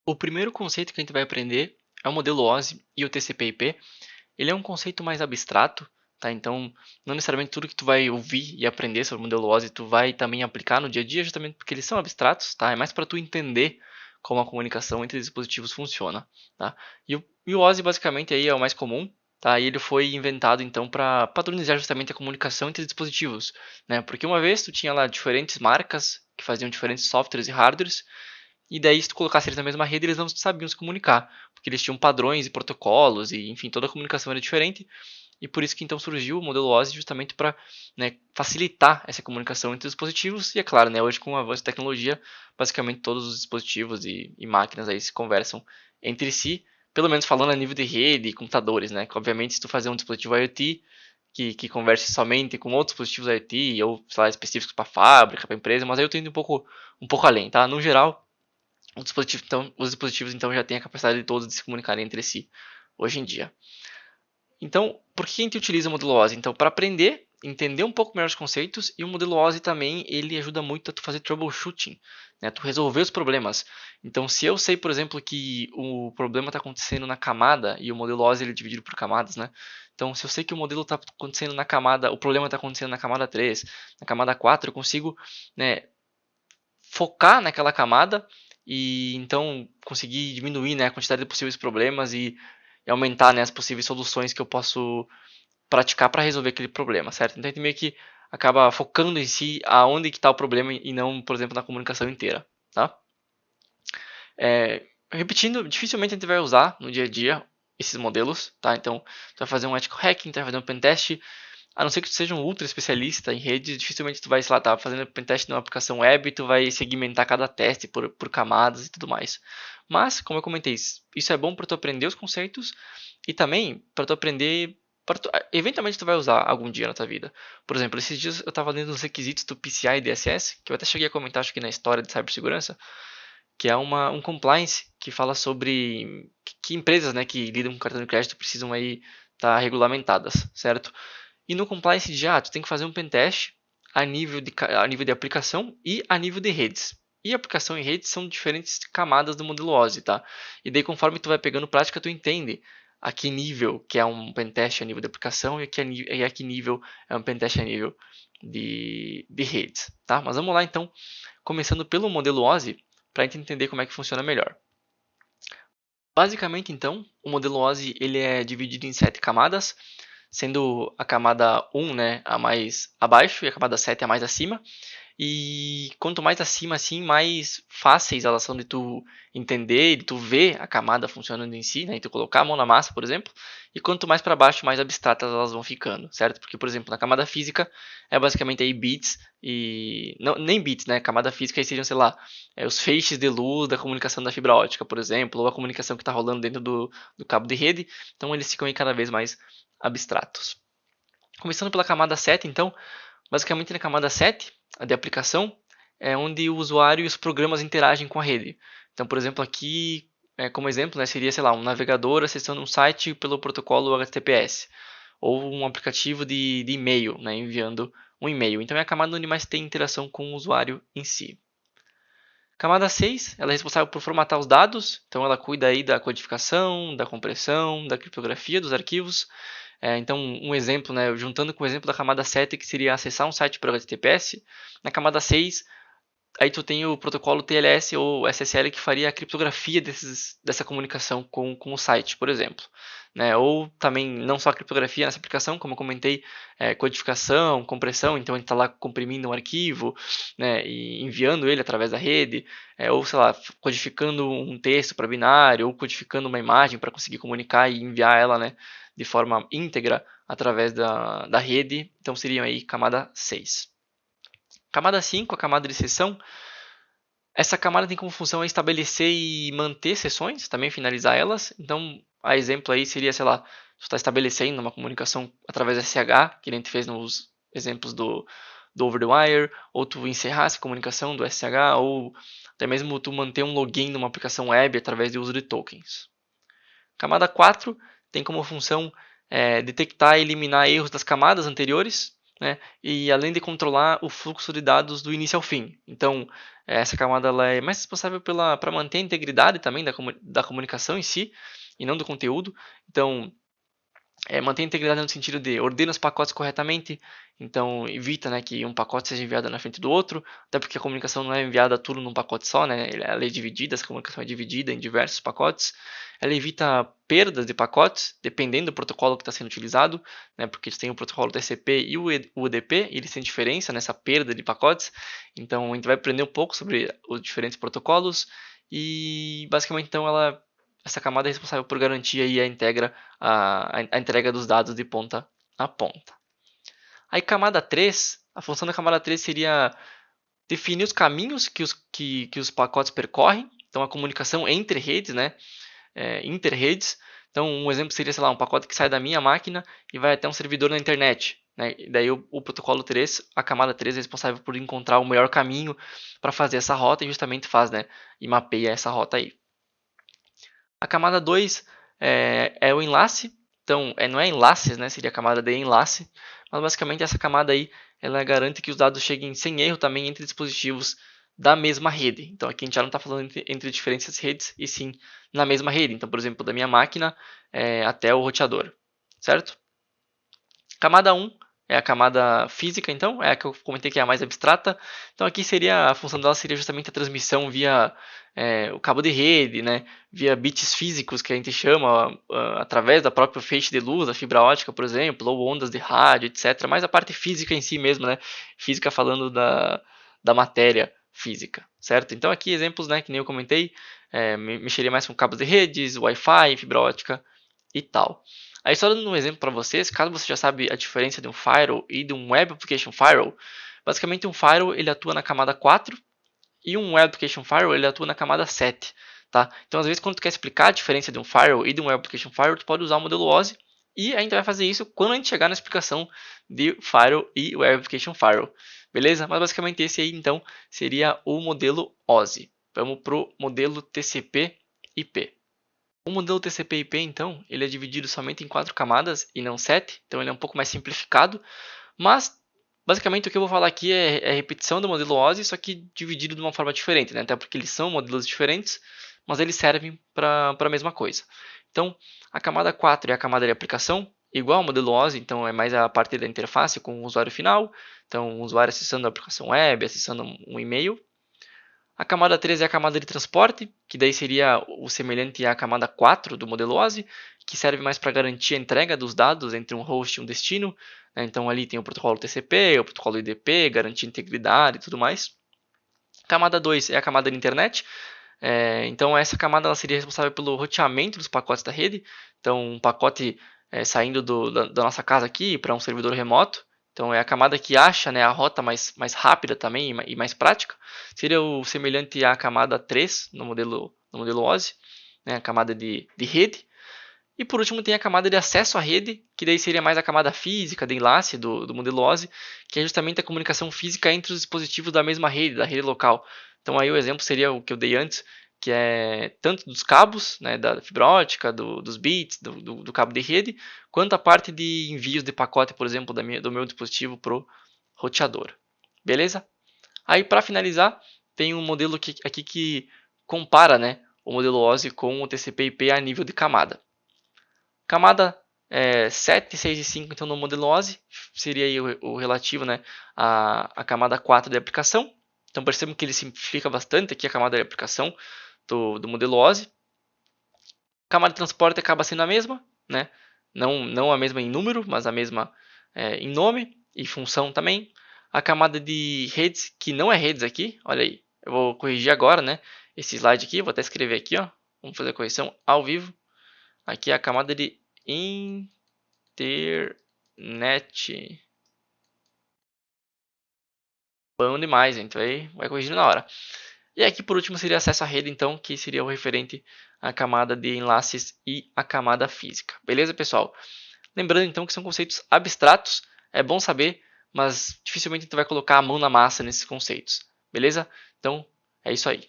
O primeiro conceito que a gente vai aprender é o modelo OSI e o TCP/IP. Ele é um conceito mais abstrato, tá? Então, não necessariamente tudo que tu vai ouvir e aprender sobre o modelo OSI tu vai também aplicar no dia a dia, justamente porque eles são abstratos, tá? É mais para tu entender como a comunicação entre dispositivos funciona, tá? E o OSI basicamente aí é o mais comum, tá? E ele foi inventado então para padronizar justamente a comunicação entre dispositivos, né? Porque uma vez tu tinha lá diferentes marcas que faziam diferentes softwares e hardwares, e daí, se tu colocasse eles na mesma rede, eles não sabiam se comunicar, porque eles tinham padrões e protocolos, e enfim, toda a comunicação era diferente. E por isso que então surgiu o modelo OSI justamente para, né, facilitar essa comunicação entre os dispositivos. E é claro, né, hoje com o avanço da tecnologia, basicamente todos os dispositivos e máquinas aí se conversam entre si, pelo menos falando a nível de rede e computadores, né? Que, obviamente, se tu fazer um dispositivo IoT que converse somente com outros dispositivos IoT ou, sei lá, específicos para fábrica, para empresa, mas aí eu tô indo um pouco além, tá? No geral, os dispositivos então já têm a capacidade de todos de se comunicarem entre si hoje em dia. Então, por que a gente utiliza o modelo OSI? Então, para aprender, entender um pouco melhor os conceitos, e o modelo OSI também ele ajuda muito a tu fazer troubleshooting, né? Tu resolver os problemas. Então, se eu sei, por exemplo, que o problema está acontecendo na camada, e o modelo OSI ele é dividido por camadas, né? Então, se eu sei que o modelo está acontecendo na camada, o problema está acontecendo na camada 3, na camada 4, eu consigo, né, focar naquela camada e então conseguir diminuir, né, a quantidade de possíveis problemas e aumentar, né, as possíveis soluções que eu posso praticar para resolver aquele problema, certo? Então a gente meio que acaba focando em si aonde que está o problema e não, por exemplo, na comunicação inteira, tá? Repetindo, dificilmente a gente vai usar no dia a dia esses modelos, tá? Então, tu vai fazer um ethical hacking, tu vai fazer um pentest, a não ser que tu seja um ultra especialista em redes, dificilmente tu vai, sei lá, tá fazendo pentest numa aplicação web, tu vai segmentar cada teste por camadas e tudo mais. Mas, como eu comentei, isso é bom para tu aprender os conceitos e também para tu aprender, eventualmente tu vai usar algum dia na tua vida. Por exemplo, esses dias eu estava lendo os requisitos do PCI DSS, que eu até cheguei a comentar acho que na história de cibersegurança, que é um compliance que fala sobre que empresas, né, que lidam com cartão de crédito precisam aí estar regulamentadas, certo? E no compliance já, tu tem que fazer um pentest a nível de aplicação e a nível de redes. E aplicação e redes são diferentes camadas do modelo OSI, tá? E daí conforme tu vai pegando prática, tu entende a que nível que é um pentest a nível de aplicação e a que nível é um pentest a nível de redes, tá? Mas vamos lá então, começando pelo modelo OSI, para a gente entender como é que funciona melhor. Basicamente, então, o modelo OSI ele é dividido em 7 camadas, sendo a camada 1, né, a mais abaixo e a camada 7 a mais acima. E quanto mais acima, assim, mais fáceis elas são de tu entender, de tu ver a camada funcionando em si, né? E tu colocar a mão na massa, por exemplo. E quanto mais para baixo, mais abstratas elas vão ficando, certo? Porque, por exemplo, na camada física é basicamente aí bits e não, nem bits, né? Camada física aí seriam, sei lá, os feixes de luz da comunicação da fibra ótica, por exemplo, ou a comunicação que está rolando dentro do cabo de rede. Então eles ficam aí cada vez mais abstratos. Começando pela camada 7, então, basicamente na camada 7, a de aplicação, é onde o usuário e os programas interagem com a rede. Então, por exemplo, aqui, como exemplo, né, seria, sei lá, um navegador acessando um site pelo protocolo HTTPS, ou um aplicativo de e-mail, né, enviando um e-mail. Então é a camada onde mais tem interação com o usuário em si. Camada 6, ela é responsável por formatar os dados, então ela cuida aí da codificação, da compressão, da criptografia dos arquivos. Então, um exemplo, né, juntando com o exemplo da camada 7, que seria acessar um site por HTTPS, na camada 6, aí tu tem o protocolo TLS ou SSL que faria a criptografia dessa comunicação com o site, por exemplo. Né? Ou também, não só a criptografia nessa aplicação, como eu comentei, codificação, compressão, então a gente está lá comprimindo um arquivo, né, e enviando ele através da rede, ou sei lá, codificando um texto para binário, ou codificando uma imagem para conseguir comunicar e enviar ela, né, de forma íntegra através da rede. Então seriam aí camada 6. Camada 5, a camada de sessão. Essa camada tem como função estabelecer e manter sessões, também finalizar elas. Então, a exemplo aí seria, sei lá, você está estabelecendo uma comunicação através do SH, que a gente fez nos exemplos do over the wire, ou tu encerrar essa comunicação do SH, ou até mesmo tu manter um login numa aplicação web através do uso de tokens. Camada 4 tem como função detectar e eliminar erros das camadas anteriores. né? E além de controlar o fluxo de dados do início ao fim. Então, essa camada ela é mais responsável para manter a integridade também da comunicação em si, e não do conteúdo. Então, mantém a integridade no sentido de ordena os pacotes corretamente, então evita, né, que um pacote seja enviado na frente do outro, até porque a comunicação não é enviada tudo num pacote só, né, ela é dividida, essa comunicação é dividida em diversos pacotes. Ela evita perdas de pacotes, dependendo do protocolo que está sendo utilizado, né, porque tem o protocolo TCP e o UDP, e eles têm diferença nessa perda de pacotes, então a gente vai aprender um pouco sobre os diferentes protocolos, e basicamente então essa camada é responsável por garantir aí a entrega dos dados de ponta a ponta. Aí camada 3, a função da camada 3 seria definir os caminhos que os pacotes percorrem, então a comunicação entre redes, né, inter-redes. Então um exemplo seria, sei lá, um pacote que sai da minha máquina e vai até um servidor na internet. Né? E daí o protocolo 3, a camada 3 é responsável por encontrar o melhor caminho para fazer essa rota e justamente faz, né, e mapeia essa rota aí. A camada 2 é o enlace, então não é enlaces, né, seria a camada de enlace, mas basicamente essa camada aí ela garante que os dados cheguem sem erro também entre dispositivos da mesma rede. Então aqui a gente já não está falando entre diferentes redes, e sim na mesma rede. Então, por exemplo, da minha máquina até o roteador, certo? Camada 1 é a camada física, então, é a que eu comentei que é a mais abstrata. Então aqui seria a função dela seria justamente a transmissão via o cabo de rede, né, via bits físicos que a gente chama através da própria feixe de luz, a fibra ótica, por exemplo, ou ondas de rádio, etc. Mas a parte física em si mesmo, né, física falando da matéria física, certo? Então aqui exemplos, né, que nem eu comentei, mexeria mais com cabos de redes, Wi-Fi, fibra ótica e tal. Aí só dando um exemplo para vocês, caso você já sabe a diferença de um firewall e de um Web Application Firewall, basicamente um firewall ele atua na camada 4 e um Web Application Firewall ele atua na camada 7. Tá? Então às vezes quando tu quer explicar a diferença de um firewall e de um Web Application Firewall, tu pode usar o modelo OSI, e a gente vai fazer isso quando a gente chegar na explicação de Firewall e Web Application Firewall. Beleza? Mas basicamente esse aí então seria o modelo OSI. Vamos para o modelo TCP/IP. O modelo TCP/IP, então, ele é dividido somente em 4 camadas e não 7, então ele é um pouco mais simplificado, mas basicamente o que eu vou falar aqui é repetição do modelo OSI, só que dividido de uma forma diferente, né? Até porque eles são modelos diferentes, mas eles servem para a mesma coisa. Então, a camada 4 é a camada de aplicação, igual ao modelo OSI, então é mais a parte da interface com o usuário final, então o usuário acessando a aplicação web, acessando um e-mail. A camada 3 é a camada de transporte, que daí seria o semelhante à camada 4 do modelo OSI, que serve mais para garantir a entrega dos dados entre um host e um destino. Né? Então ali tem o protocolo TCP, o protocolo IDP, garantir integridade e tudo mais. Camada 2 é a camada de internet. Então essa camada ela seria responsável pelo roteamento dos pacotes da rede. Então um pacote saindo da nossa casa aqui para um servidor remoto. Então é a camada que acha, né, a rota mais rápida também e mais prática. Seria o semelhante à camada 3 no modelo OSI, né, a camada de rede. E por último tem a camada de acesso à rede, que daí seria mais a camada física de enlace do modelo OSI, que é justamente a comunicação física entre os dispositivos da mesma rede, da rede local. Então aí o exemplo seria o que eu dei antes, que é tanto dos cabos, né, da fibra ótica, dos bits, do cabo de rede, quanto a parte de envios de pacote, por exemplo, do meu dispositivo para o roteador. Beleza? Aí para finalizar, tem um modelo aqui que compara, né, o modelo OSI com o TCP/IP a nível de camada. Camada 7, 6 e 5, então no modelo OSI, seria aí o relativo, né, à camada 4 de aplicação. Então percebam que ele simplifica bastante aqui a camada de aplicação do modelo OSI. A camada de transporte acaba sendo a mesma, né? Não a mesma em número, mas a mesma em nome e função também. A camada de redes, que não é redes aqui, olha aí, eu vou corrigir agora, né? Esse slide aqui, vou até escrever aqui, ó. Vamos fazer a correção ao vivo. Aqui é a camada de internet. Bom demais, então aí vai corrigindo na hora. E aqui por último seria acesso à rede, então, que seria o referente à camada de enlaces e à camada física. Beleza, pessoal? Lembrando então que são conceitos abstratos, é bom saber, mas dificilmente a gente vai colocar a mão na massa nesses conceitos. Beleza? Então, é isso aí.